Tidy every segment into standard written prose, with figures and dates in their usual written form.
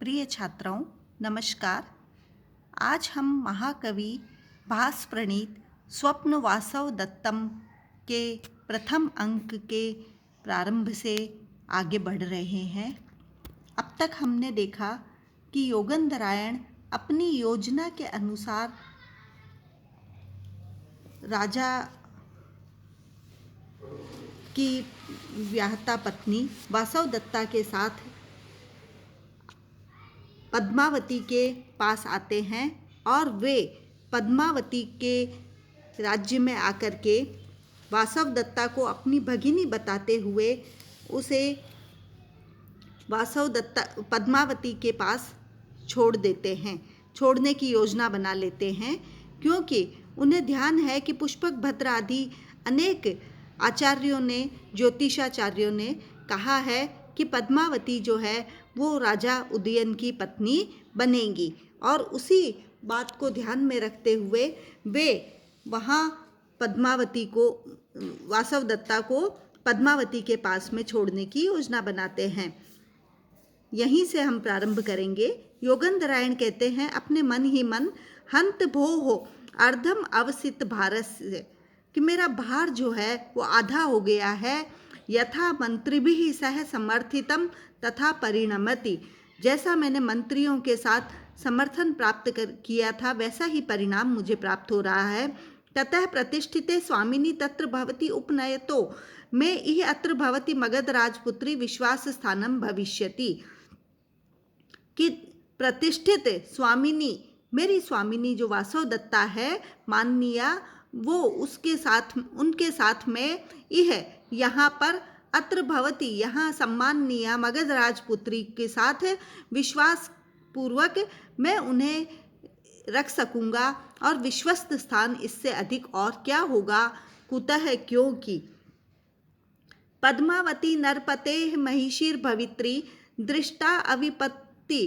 प्रिय छात्रों, नमस्कार। आज हम महाकवि भास प्रणीत स्वप्न वासव दत्तम के प्रथम अंक के प्रारंभ से आगे बढ़ रहे हैं। अब तक हमने देखा कि योगंधरायण अपनी योजना के अनुसार राजा की व्याहता पत्नी वासव दत्ता के साथ पद्मावती के पास आते हैं और वे पद्मावती के राज्य में आकर के वासव दत्ता को अपनी भगिनी बताते हुए उसे पद्मावती के पास छोड़ देते हैं, छोड़ने की योजना बना लेते हैं, क्योंकि उन्हें ध्यान है कि पुष्पक भद्र आदि अनेक आचार्यों ने, ज्योतिषाचार्यों ने कहा है कि पद्मावती जो है वो राजा उदयन की पत्नी बनेगी, और उसी बात को ध्यान में रखते हुए वे वहाँ वासव दत्ता को पद्मावती के पास में छोड़ने की योजना बनाते हैं। यहीं से हम प्रारंभ करेंगे। योगंधरायण कहते हैं, अपने मन ही मन हंत भो हो अर्धम अवसित भारस, कि मेरा भार जो है वो आधा हो गया है। यथा मंत्रिभिः सह समर्थितम तथा परिणमति, जैसा मैंने मंत्रियों के साथ समर्थन प्राप्त किया था वैसा ही परिणाम मुझे प्राप्त हो रहा है। ततः प्रतिष्ठिते स्वामिनी तत्र भवति उपनयतो में इह अत्र भवति मगध राजपुत्री विश्वास स्थानम भविष्यति, कि प्रतिष्ठित स्वामिनी, मेरी स्वामिनी जो वासव दत्ता है माननीया, वो उनके साथ में यह यहाँ पर अत्र भवती, यहाँ सम्माननीय मगध राजपुत्री के साथ विश्वास पूर्वक मैं उन्हें रख सकूँगा, और विश्वस्त स्थान इससे अधिक और क्या होगा। कुतः, क्योंकि पद्मावती नरपतेः महिषीर्भवित्री दृष्टा अविपत्ति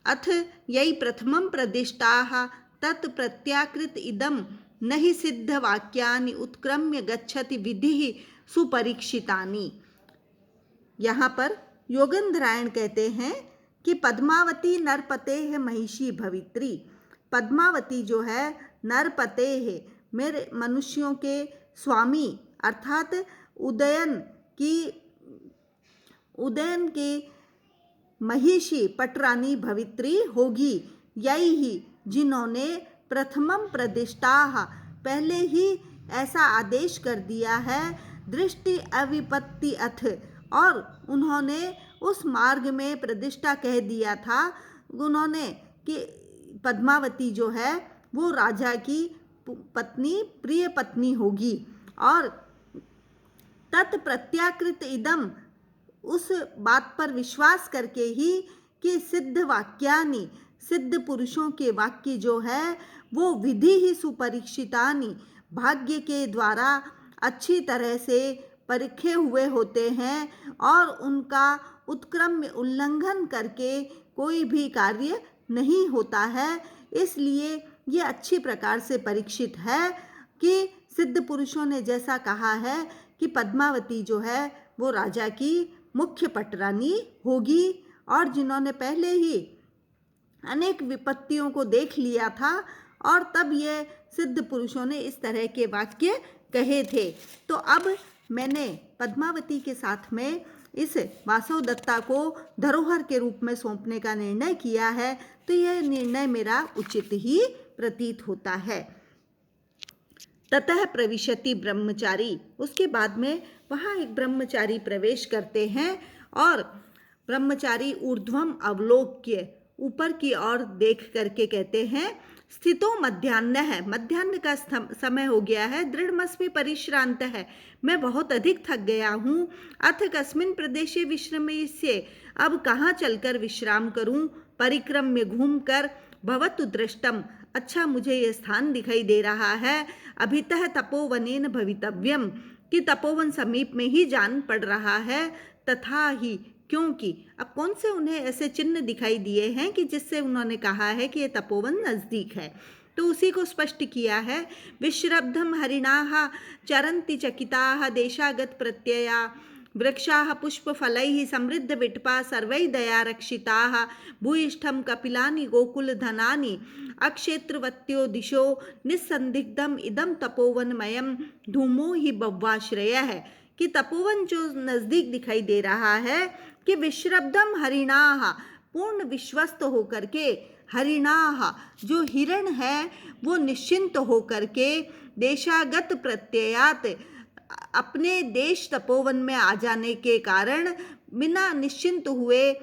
अथ यई प्रथमं प्रदिष्टाः तत् प्रत्याकृत इदं नहि सिद्ध वाक्यानि उत्क्रम्य गच्छति विधिः सुपरीक्षितानि। यहाँ पर योगंधरायण कहते हैं कि पद्मावती नरपते है महिषी भवित्री, पद्मावती जो है नरपते है, मेरे मनुष्यों के स्वामी अर्थात उदयन की महिषी पटरानी भवित्री होगी। यही ही जिन्होंने प्रथमम प्रदिष्टाः, पहले ही ऐसा आदेश कर दिया है, दृष्टि अविपत्ति अथ, और उन्होंने उस मार्ग में प्रतिष्ठा कह दिया था उन्होंने कि पद्मावती जो है वो राजा की पत्नी, प्रिय पत्नी होगी। और तत्प्रत्याकृत इदम, उस बात पर विश्वास करके ही कि सिद्ध वाक्यानि, सिद्ध पुरुषों के वाक्य जो है वो विधि ही सुपरीक्षितानि, भाग्य के द्वारा अच्छी तरह से परीखे हुए होते हैं, और उनका उत्क्रम उल्लंघन करके कोई भी कार्य नहीं होता है। इसलिए ये अच्छी प्रकार से परीक्षित है कि सिद्ध पुरुषों ने जैसा कहा है कि पद्मावती जो है वो राजा की मुख्य पटरानी होगी, और जिन्होंने पहले ही अनेक विपत्तियों को देख लिया था, और तब ये सिद्ध पुरुषों ने इस तरह के वाक्य कहे थे। तो अब मैंने पद्मावती के साथ में इस वासव दत्ता को धरोहर के रूप में सौंपने का निर्णय किया है, तो यह निर्णय मेरा उचित ही प्रतीत होता है। ततः प्रविशति ब्रह्मचारी, उसके बाद में वहाँ एक ब्रह्मचारी प्रवेश करते हैं, और ब्रह्मचारी ऊर्ध्वम अवलोक्य, ऊपर की ओर देख करके कहते हैं, स्थितो मध्याह्न है, मध्याह्न का समय हो गया है, दृढ़मस्मि परिश्रांत है, मैं बहुत अधिक थक गया हूँ। अथ कस्मिन् प्रदेशे विश्रमेष्ये, अब कहाँ चलकर विश्राम करूँ। परिक्रम में घूम कर भवतु दृष्टम, अच्छा मुझे यह स्थान दिखाई दे रहा है। अभितः तपोवनेन भवितव्यम, कि तपोवन समीप में ही जान पड़ रहा है। तथा ही, क्योंकि अब कौन से उन्हें ऐसे चिन्ह दिखाई दिए हैं कि जिससे उन्होंने कहा है कि ये तपोवन नज़दीक है, तो उसी को स्पष्ट किया है। विश्रब्धम हरिणाः चरन्ति चकिताः देशागत प्रत्यया वृक्षाः पुष्पफलैः समृद्धविटपा सर्वैः दयारक्षिताः भूयिष्ठं कपिलानि गोकुलधनानि अक्षेत्रवत्यो दिशो निस्संदिग्धम इदम तपोवनमयम धूमो ही बव्वाश्रयः है कि तपोवन जो नजदीक दिखाई दे रहा है कि विश्रब्धम हरिणाः पूर्ण विश्वस्त होकर के हरिणाः जो हिरण है वो निश्चिंत होकर के देशागत प्रत्ययात अपने देश तपोवन में आ जाने के कारण बिना निश्चिंत हुए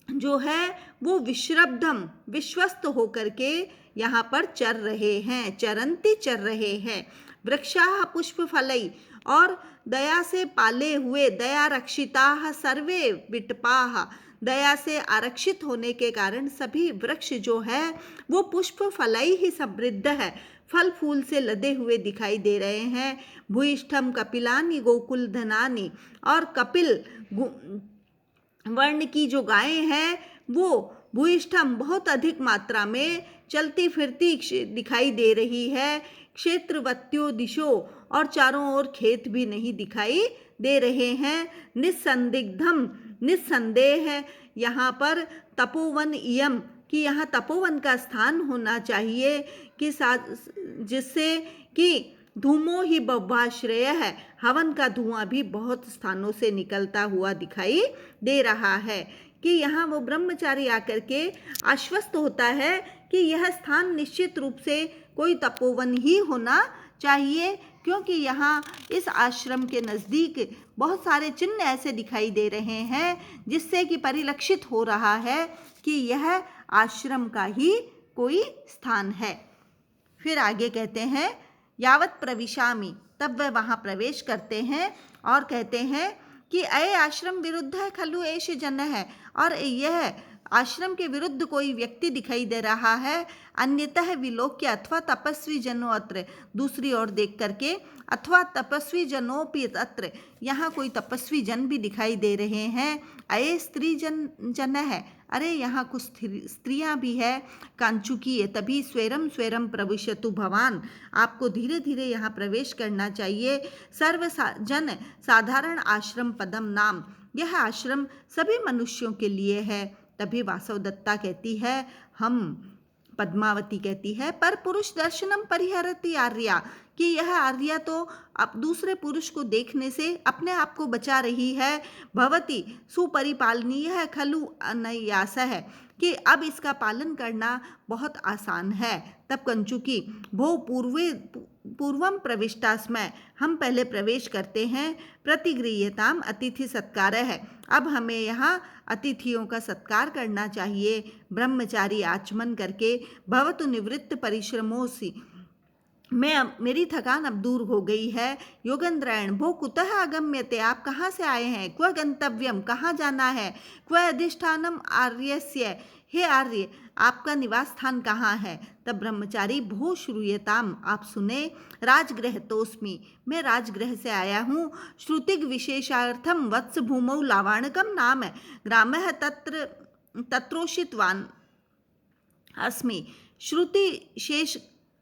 जो है वो विश्रब्धम विश्वस्त होकर के यहाँ पर चर रहे हैं, चरंती चर रहे हैं। वृक्षाः पुष्पफलै और दया से पाले हुए दया रक्षिताः सर्वे विटपाः दया से आरक्षित होने के कारण सभी वृक्ष जो है वो पुष्प फलई ही समृद्ध है, फल फूल से लदे हुए दिखाई दे रहे हैं। भूयिष्ठम कपिलानि गोकुल धनानि और कपिल वर्ण की जो गायें हैं वो भूयिष्ठम बहुत अधिक मात्रा में चलती फिरती दिखाई दे रही है। क्षेत्रवत्यो दिशो और चारों ओर खेत भी नहीं दिखाई दे रहे हैं। निस्संदिग्धम निस्संदेह है यहाँ पर तपोवन इयम कि यहाँ तपोवन का स्थान होना चाहिए कि जिससे कि धूमो ही बव्वाश्रय है, हवन का धुआं भी बहुत स्थानों से निकलता हुआ दिखाई दे रहा है कि यहाँ वो ब्रह्मचारी आकर के आश्वस्त होता है कि यह स्थान निश्चित रूप से कोई तपोवन ही होना चाहिए, क्योंकि यहाँ इस आश्रम के नज़दीक बहुत सारे चिन्ह ऐसे दिखाई दे रहे हैं जिससे कि परिलक्षित हो रहा है कि यह आश्रम का ही कोई स्थान है। फिर आगे कहते हैं यावत प्रविशामि, तब वह वहाँ प्रवेश करते हैं और कहते हैं कि अय आश्रम विरुद्ध है खलु एष जन है, और यह आश्रम के विरुद्ध कोई व्यक्ति दिखाई दे रहा है। अन्यतः विलोक्य अथवा तपस्वी जनो अत्र, दूसरी ओर देख करके अथवा तपस्वी जनोपि अत्र, यहाँ कोई तपस्वी जन भी दिखाई दे रहे हैं। अये स्त्री जन है, अरे यहाँ कुछ स्त्रियाँ भी है। कांचुकी है, तभी स्वैरम स्वैरम प्रविशतु भवान, आपको धीरे धीरे यहाँ प्रवेश करना चाहिए। जन साधारण आश्रम पदम नाम, यह आश्रम सभी मनुष्यों के लिए है। तभी वासवदत्ता कहती है, पद्मावती कहती है, पर पुरुष दर्शनम परिहरति आर्या, कि यह आर्या तो अब दूसरे पुरुष को देखने से अपने आप को बचा रही है। भवती सुपरिपालनीय है खलु अनयास है, कि अब इसका पालन करना बहुत आसान है। तब कंचुकी भो पूर्वम प्रविष्टास्मय, हम पहले प्रवेश करते हैं। प्रतिगृह्यताम अतिथि सत्कार है, अब हमें यहाँ अतिथियों का सत्कार करना चाहिए। ब्रह्मचारी आचमन करके भवतु निवृत्त परिश्रमोसि, मेरी थकान अब दूर हो गई है। योगेंद्रायण भो कुतः आगम्यते, आप कहाँ से आए हैं। क्व गंतव्यम, कहाँ जाना है। क्व अधिष्ठानम आर्यस्य, हे आर्य आपका निवास स्थान कहाँ है। तब ब्रह्मचारी भो श्रूयताम, आप सुने। राजगृह तोस्मि, मैं राजगृह से आया हूँ। श्रुतिग विशेषार्थम वत्स भूमौ लावाणकम नाम है, ग्राम है तत्रोषितवान अस्मि। श्रुति शेष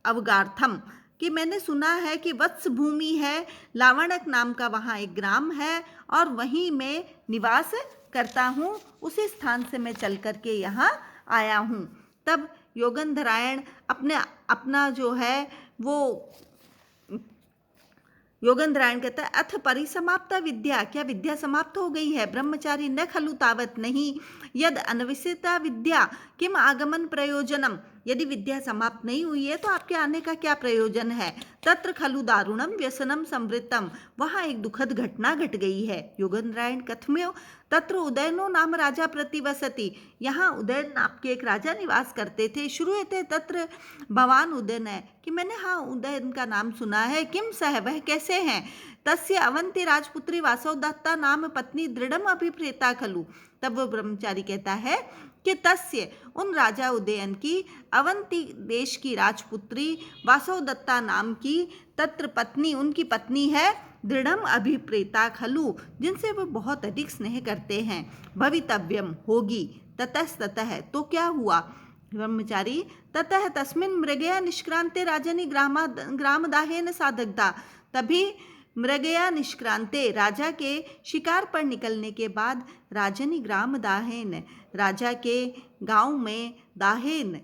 अवगार्थम, कि मैंने सुना है कि वत्स भूमि है, लावणक नाम का वहाँ एक ग्राम है और वहीं मैं निवास करता हूँ। उसी स्थान से मैं चल कर के यहाँ आया हूँ। तब योगेंद्रायण अपना जो है वो योगेंद्रायण कहता है, अथ परिसमाप्ता विद्या, क्या विद्या समाप्त हो गई है। ब्रह्मचारी न खलु तावत, नहीं। यद अनविसिता विद्या किम आगमन प्रयोजनम, यदि विद्या समाप्त नहीं हुई है तो आपके आने का क्या प्रयोजन है। तत्र खलु दारुणम व्यसनम संवृत्तम, वहाँ एक दुखद घटना घट गई है। योगेंद्रायण कथम्यो तत्र उदयनो नाम राजा प्रतिवसति, यहाँ उदयन नाम के एक राजा निवास करते थे। श्रूयते तत्र भवान उदयन है, कि मैंने हाँ उदयन का नाम सुना है। किम सह, वह कैसे हैं। तस्य अवंती राजपुत्री वासवदत्ता नाम पत्नी दृढ़म अभिप्रेता खलु, तब वो ब्रह्मचारी कहता है कि तस्य, उन राजा उदयन की अवंती देश की राजपुत्री वासवदत्ता नाम की तत्र पत्नी, उनकी पत्नी है दृढ़म अभिप्रेता खलु, जिनसे वो बहुत अधिक स्नेह करते हैं। भवितव्यम, होगी। ततस्ततः, तो क्या हुआ। ब्रह्मचारी ततः तस्मिन् मृगया निष्क्रांते राजनी ग्रामदाहेन साधकता, तभी मृगया निष्क्रांते, राजा के शिकार पर निकलने के बाद राजनी ग्राम दाहेन, राजा के गांव में दाहेन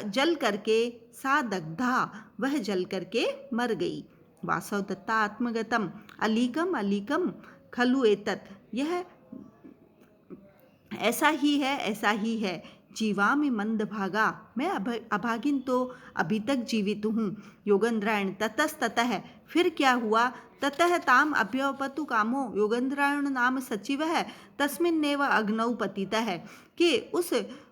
जल करके सा दग्धा, वह जल करके मर गई। वासवदत्ता आत्मगतम, अलीकम अलीकम खलु एतत्, यह ऐसा ही है, ऐसा ही है। जीवा में मंद भागा, मैं अभागिन तो अभी तक जीवित हूँ। योगेंद्रायण ततस्ततः, फिर क्या हुआ? ततः ताम अभ्यवपतु कामो, योगेंद्रायण नाम सचिवः तस्मिन्नेव अग्नौ पतितः, कि उस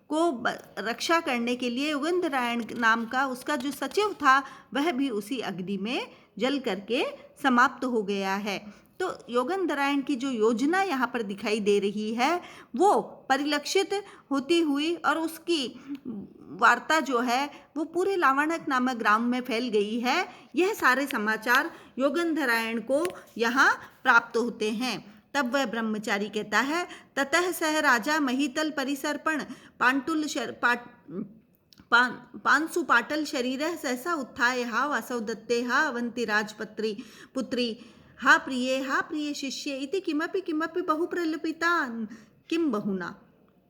को रक्षा करने के लिए योगेंद्रायण नाम का उसका जो सचिव था वह भी उसी अग्नि में जल करके समाप्त हो गया है। तो योगेंद्रायण की जो योजना यहाँ पर दिखाई दे रही है वो परिलक्षित होती हुई और उसकी वार्ता जो है वो पूरे लावणक नामक ग्राम में फैल गई है। यह सारे समाचार योगेंद्रायण को यहाँ प्राप्त होते हैं। तब वह ब्रह्मचारी कहता है, ततः सह राजा महीतल परिसर्पण पांसु पाटल शरीर सहसा उत्थाय, हा वासवदत्ते हा अवंति राजपुत्री पुत्री, हा प्रिय शिष्य इति किमपि किमपि बहु प्रलपितान् किम बहुना,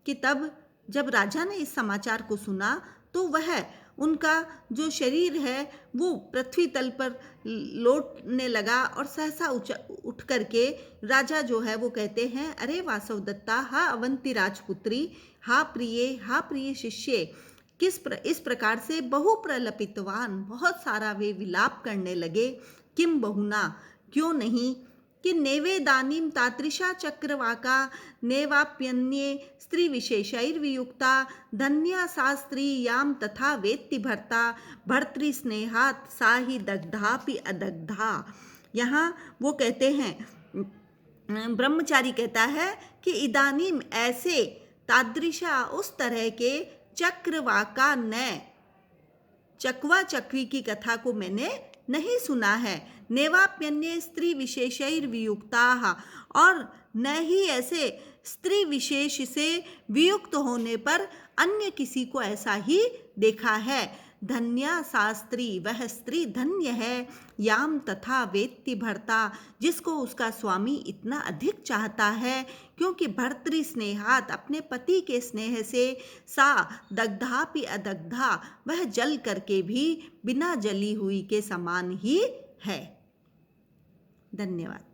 कि तब जब राजा ने इस समाचार को सुना तो वह उनका जो शरीर है वो पृथ्वी तल पर लौटने लगा और सहसा उठ करके राजा जो है वो कहते हैं, अरे वासवदत्ता, हा अवंति राजपुत्री, हा प्रिय शिष्य, इस प्रकार से बहु प्रलपितवान, बहुत सारा वे विलाप करने लगे। किम बहुना, क्यों नहीं, कि नेवेदानीम तादृशा चक्रवाका नेवाप्यन्ये स्त्री विशेषैर्वियुक्ता, धन्या सा स्त्री याम तथा वेत्ति भर्ता, भर्तृ स्नेहात् सा ही दग्धापि अदग्धा। यहाँ वो कहते हैं, ब्रह्मचारी कहता है कि इदानीम ऐसे, तादृशा उस तरह के, चक्रवाका न, चकवा चकवी की कथा को मैंने नहीं सुना है। नेवाप्यन्य स्त्री विशेषैर्वियुक्ताः, और न ही ऐसे स्त्री विशेष से वियुक्त होने पर अन्य किसी को ऐसा ही देखा है। धन्या सा स्त्री, वह स्त्री धन्य है, याम तथा वेत्ति भर्ता, जिसको उसका स्वामी इतना अधिक चाहता है, क्योंकि भर्तृ स्नेहात, अपने पति के स्नेह से, सा दग्धापि अदग्धा, वह जल करके भी बिना जली हुई के समान ही है। धन्यवाद।